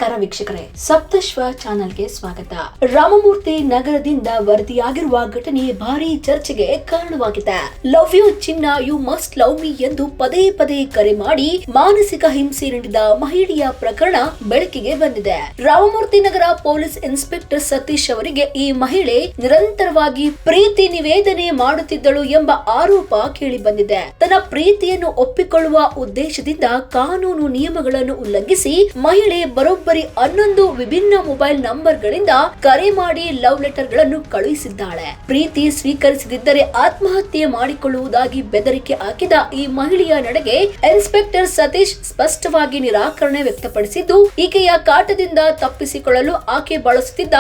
ನಮಸ್ಕಾರ ವೀಕ್ಷಕರೇ, ಸಪ್ತಶ್ವ ಚಾನೆಲ್ಗೆ ಸ್ವಾಗತ. ರಾಮಮೂರ್ತಿ ನಗರದಿಂದ ವರದಿಯಾಗಿರುವ ಘಟನೆ ಭಾರಿ ಚರ್ಚೆಗೆ ಕಾರಣವಾಗಿದೆ. ಲವ್ ಯು ಚಿನ್ನ, ಯು ಮಸ್ಟ್ ಲವ್ ಮಿ ಎಂದು ಪದೇ ಪದೇ ಕರೆ ಮಾಡಿ ಮಾನಸಿಕ ಹಿಂಸೆ ನೀಡಿದ ಮಹಿಳೆಯ ಪ್ರಕರಣ ಬೆಳಕಿಗೆ ಬಂದಿದೆ. ರಾಮಮೂರ್ತಿ ನಗರ ಪೊಲೀಸ್ ಇನ್ಸ್ಪೆಕ್ಟರ್ ಸತೀಶ್ ಅವರಿಗೆ ಈ ಮಹಿಳೆ ನಿರಂತರವಾಗಿ ಪ್ರೀತಿ ನಿವೇದನೆ ಮಾಡುತ್ತಿದ್ದಳು ಎಂಬ ಆರೋಪ ಕೇಳಿ ಬಂದಿದೆ. ತನ್ನ ಪ್ರೀತಿಯನ್ನು ಒಪ್ಪಿಕೊಳ್ಳುವ ಉದ್ದೇಶದಿಂದ ಕಾನೂನು ನಿಯಮಗಳನ್ನು ಉಲ್ಲಂಘಿಸಿ ಮಹಿಳೆ ಬರೋಬ್ಬರಿ 11 ವಿಭಿನ್ನ ಮೊಬೈಲ್ ನಂಬರ್ ಗಳಿಂದ ಕರೆ ಮಾಡಿ ಲವ್ ಲೆಟರ್ ಗಳನ್ನು ಕಳುಹಿಸಿದ್ದಾಳೆ. ಪ್ರೀತಿ ಸ್ವೀಕರಿಸದಿದ್ದರೆ ಆತ್ಮಹತ್ಯೆ ಮಾಡಿಕೊಳ್ಳುವುದಾಗಿ ಬೆದರಿಕೆ ಹಾಕಿದ ಈ ಮಹಿಳೆಯ ನಡೆಗೆ ಇನ್ಸ್ಪೆಕ್ಟರ್ ಸತೀಶ್ ಸ್ಪಷ್ಟವಾಗಿ ನಿರಾಕರಣೆ ವ್ಯಕ್ತಪಡಿಸಿದ್ದು, ಈಕೆಯ ಕಾಟದಿಂದ ತಪ್ಪಿಸಿಕೊಳ್ಳಲು ಆಕೆ ಬಳಸುತ್ತಿದ್ದ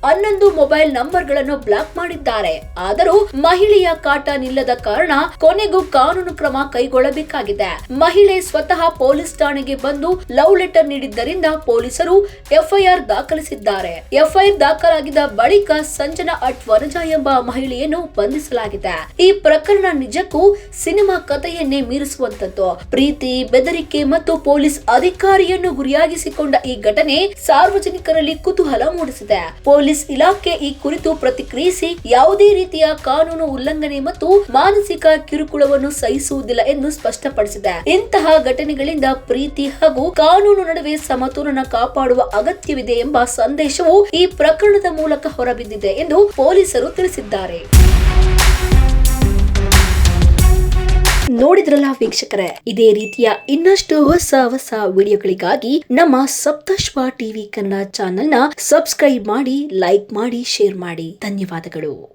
11 ಮೊಬೈಲ್ ನಂಬರ್ ಗಳನ್ನು ಬ್ಲಾಕ್ ಮಾಡಿದ್ದಾರೆ. ಆದರೂ ಮಹಿಳೆಯ ಕಾಟ ನಿಲ್ಲದ ಕಾರಣ ಕೊನೆಗೂ ಕಾನೂನು ಕ್ರಮ ಕೈಗೊಳ್ಳಬೇಕಾಗಿದೆ. ಮಹಿಳೆ ಸ್ವತಃ ಪೊಲೀಸ್ ಠಾಣೆಗೆ ಬಂದು ಲವ್ ಲೆಟರ್ ನೀಡಿದ್ದರಿಂದ ಪೊಲೀಸರು ಎಫ್ಐಆರ್ ದಾಖಲಿಸಿದ್ದಾರೆ. ಎಫ್ಐಆರ್ ದಾಖಲಾಗಿದ್ದ ಬಳಿಕ ಸಂಜನಾ ವನಜಾ ಎಂಬ ಮಹಿಳೆಯನ್ನು ಬಂಧಿಸಲಾಗಿದೆ. ಈ ಪ್ರಕರಣ ನಿಜಕ್ಕೂ ಸಿನಿಮಾ ಕಥೆಯನ್ನೇ ಮೀರಿಸುವಂತದ್ದು. ಪ್ರೀತಿ, ಬೆದರಿಕೆ ಮತ್ತು ಪೊಲೀಸ್ ಅಧಿಕಾರಿಯನ್ನು ಗುರಿಯಾಗಿಸಿಕೊಂಡ ಈ ಘಟನೆ ಸಾರ್ವಜನಿಕರಲ್ಲಿ ಕುತೂಹಲ ಮೂಡಿಸಿದೆ. ಪೊಲೀಸ್ ಇಲಾಖೆ ಈ ಕುರಿತು ಪ್ರತಿಕ್ರಿಯಿಸಿ ಯಾವುದೇ ರೀತಿಯ ಕಾನೂನು ಉಲ್ಲಂಘನೆ ಮತ್ತು ಮಾನಸಿಕ ಕಿರುಕುಳವನ್ನು ಸಹಿಸುವುದಿಲ್ಲ ಎಂದು ಸ್ಪಷ್ಟಪಡಿಸಿದೆ. ಇಂತಹ ಘಟನೆಗಳಿಂದ ಪ್ರೀತಿ ಹಾಗೂ ಕಾನೂನು ನಡುವೆ ಸಮತೋಲನ ಕಾಪಾಡುವ ಅಗತ್ಯವಿದೆ ಎಂಬ ಸಂದೇಶವು ಈ ಪ್ರಕರಣದ ಮೂಲಕ ಹೊರಬಿದ್ದಿದೆ ಎಂದು ಪೊಲೀಸರು ತಿಳಿಸಿದ್ದಾರೆ. ನೋಡಿದ್ರಲ್ಲ ವೀಕ್ಷಕರೇ, ಇದೇ ರೀತಿಯ ಇನ್ನಷ್ಟು ಹೊಸ ವಿಡಿಯೋಗಳಿಗಾಗಿ ನಮ್ಮ ಸಪ್ತಶ್ವ ಟಿವಿ ಕನ್ನಡ ಚಾನೆಲ್ ನ ಸಬ್ಸ್ಕ್ರೈಬ್ ಮಾಡಿ, ಲೈಕ್ ಮಾಡಿ, ಶೇರ್ ಮಾಡಿ. ಧನ್ಯವಾದಗಳು.